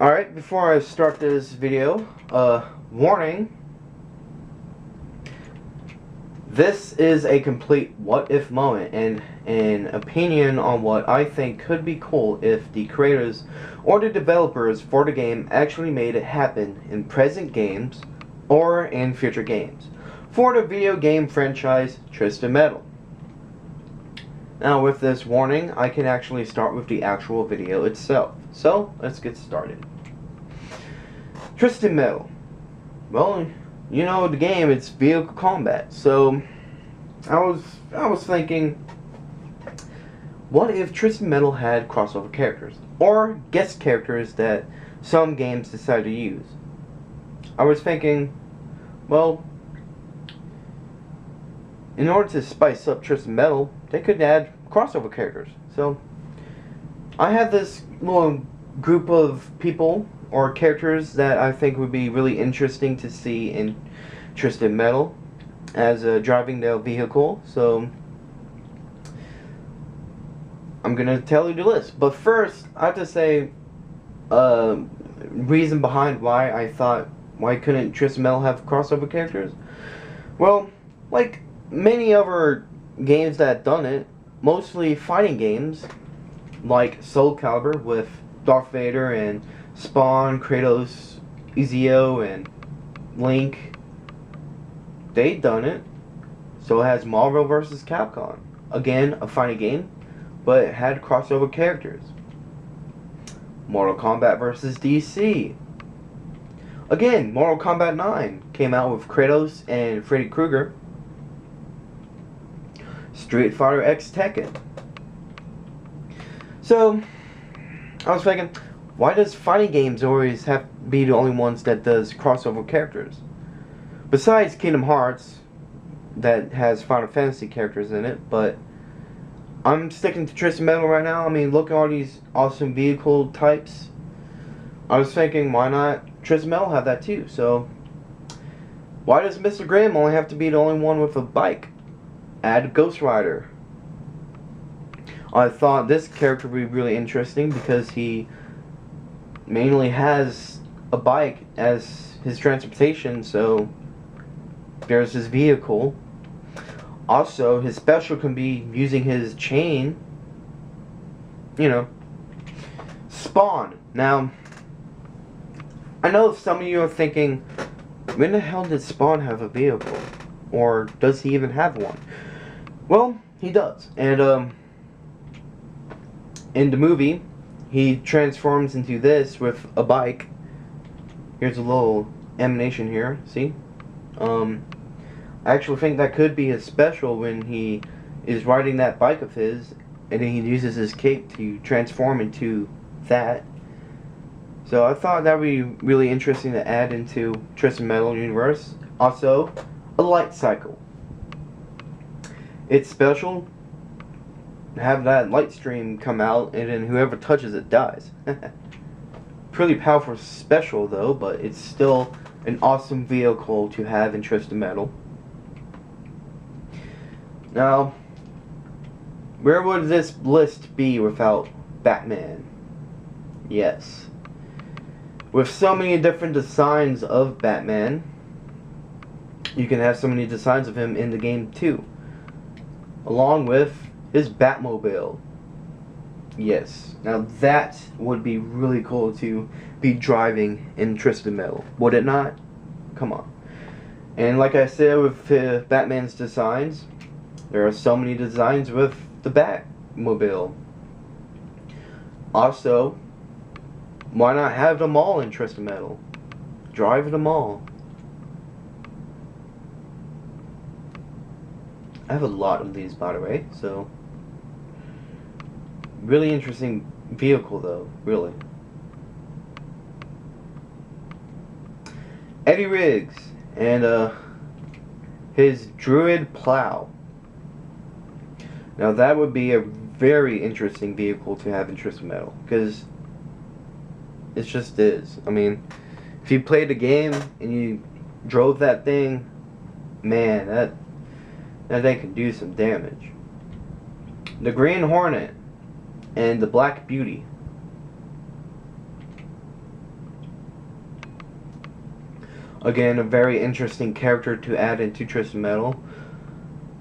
Alright, before I start this video, warning. This is a complete what-if moment and an opinion on what I think could be cool if the creators or the developers for the game actually made it happen in present games or in future games for the video game franchise Twisted Metal. Now with this warning, I can actually start with the actual video itself. So, let's get started. Twisted Metal. Well, you know the game, it's vehicle combat. So, I was thinking, what if Twisted Metal had crossover characters? Or guest characters that some games decide to use? I was thinking, well, in order to spice up Twisted Metal, they could add crossover characters. So, I had this little group of people or characters that I think would be really interesting to see in Twisted Metal as driving their vehicle. So, I'm gonna tell you the list. But first, I have to say, reason behind why couldn't Twisted Metal have crossover characters? Well, like many other games that have done it, mostly fighting games, like Soul Calibur with Darth Vader and Spawn, Kratos, Ezio, and Link, they've done it. So it has Marvel vs. Capcom. Again, a fighting game, but it had crossover characters. Mortal Kombat vs. DC. Again, Mortal Kombat 9 came out with Kratos and Freddy Krueger. Street Fighter X Tekken. So, I was thinking, why does fighting games always have to be the only ones that does crossover characters? Besides Kingdom Hearts, that has Final Fantasy characters in it, but I'm sticking to Twisted Metal right now. I mean, look at all these awesome vehicle types. I was thinking, why not Twisted Metal have that too? So, why does Mr. Grimm only have to be the only one with a bike? Add Ghost Rider. I thought this character would be really interesting because he mainly has a bike as his transportation, so there's his vehicle. Also, his special can be using his chain. You know. Spawn. Now, I know some of you are thinking, when the hell did Spawn have a vehicle? Or does he even have one? Well, he does. And, in the movie, he transforms into this with a bike. Here's a little animation here, see? I actually think that could be his special when he is riding that bike of his, and then he uses his cape to transform into that. So I thought that would be really interesting to add into Twisted Metal universe. Also, a light cycle. It's special. Have that light stream come out, and then whoever touches it dies. Pretty powerful special though, but it's still an awesome vehicle to have in Twisted Metal. Now, where would this list be without Batman? Yes. With so many different designs of Batman, you can have so many designs of him in the game too. Along with his Batmobile. Yes. Now that would be really cool to be driving in Twisted Metal. Would it not? Come on. And like I said with Batman's designs, there are so many designs with the Batmobile. Also, why not have them all in Twisted Metal? Drive them all. I have a lot of these, by the way, so really interesting vehicle though, really. Eddie Riggs and his Druid Plow. Now that would be a very interesting vehicle to have in Twisted Metal, because it just is. I mean, if you played the game and you drove that thing, man, that thing can do some damage. The Green Hornet and the Black Beauty. Again, a very interesting character to add into Twisted Metal.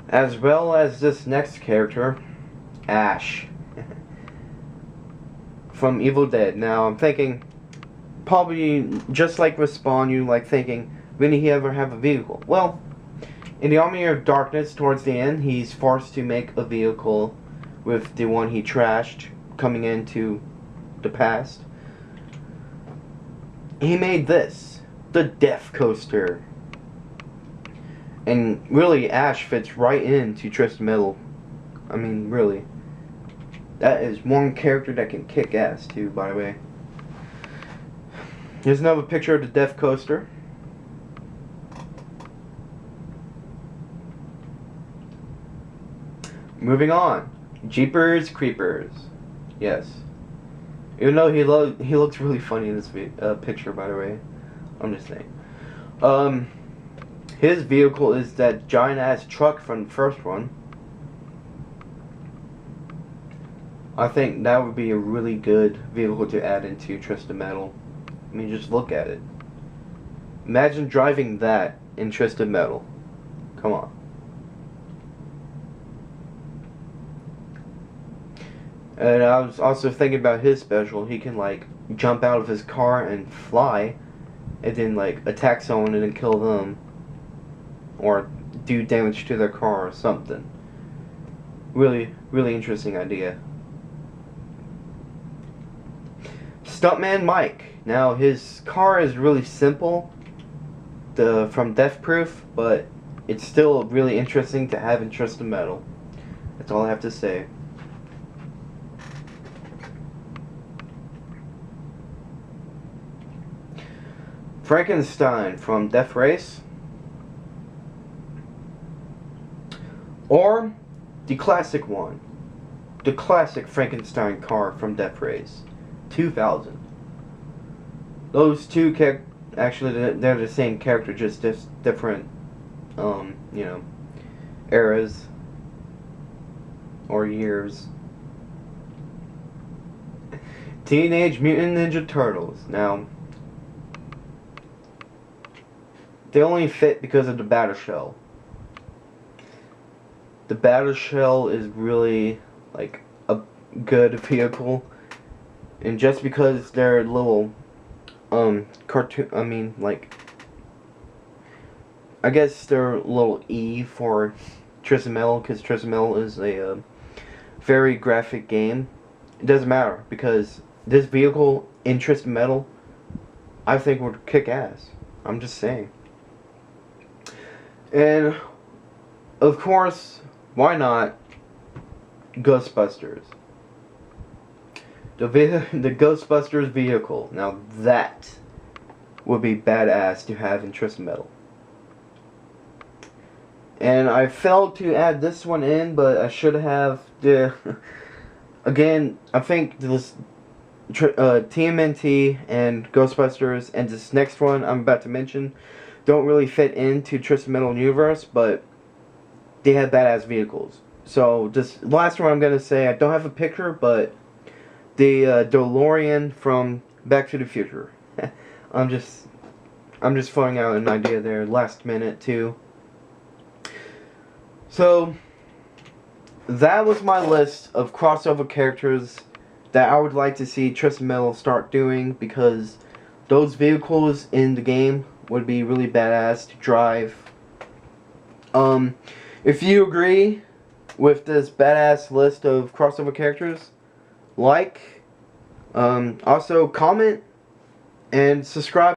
As well as this next character, Ash. From Evil Dead. Now, I'm thinking, probably just like Respawn, you like thinking, when he ever have a vehicle? Well, in the Army of Darkness, towards the end, he's forced to make a vehicle with the one he trashed, coming into the past. He made this, the Death Coaster. And really, Ash fits right into Twisted Metal. I mean, really. That is one character that can kick ass, too, by the way. Here's another picture of the Death Coaster. Moving on. Jeepers Creepers. Yes. Even though he looks really funny in this picture, by the way. I'm just saying. His vehicle is that giant-ass truck from the first one. I think that would be a really good vehicle to add into Twisted Metal. I mean, just look at it. Imagine driving that in Twisted Metal. Come on. And I was also thinking about his special. He can, like, jump out of his car and fly, and then, like, attack someone and then kill them. Or do damage to their car or something. Really, really interesting idea. Stuntman Mike. Now, his car is really simple from Death Proof, but it's still really interesting to have in Twisted Metal. That's all I have to say. Frankenstein from Death Race. Or the classic one. The classic Frankenstein car from Death Race. 2000. Those two actually they're the same character, just different you know, eras or years. Teenage Mutant Ninja Turtles. Now, they only fit because of the battle shell. The battle shell is really like a good vehicle, and just because they're little cartoon, I mean, like, I guess they're a little E for Twisted Metal, because Twisted Metal is a very graphic game. It doesn't matter, because this vehicle in Twisted Metal, I think would kick ass. I'm just saying. And of course, why not Ghostbusters? The Ghostbusters vehicle. Now that would be badass to have in Twisted Metal. And I failed to add this one in, but I should have. Again, I think this TMNT and Ghostbusters and this next one I'm about to mention don't really fit into Twisted Metal universe, but they have badass vehicles. So this last one I'm gonna say, I don't have a picture, but the DeLorean from Back to the Future. I'm just throwing out an idea there, last minute too. So that was my list of crossover characters that I would like to see Twisted Metal start doing, because those vehicles in the game would be really badass to drive. If you agree with this badass list of crossover characters, like, also comment and subscribe.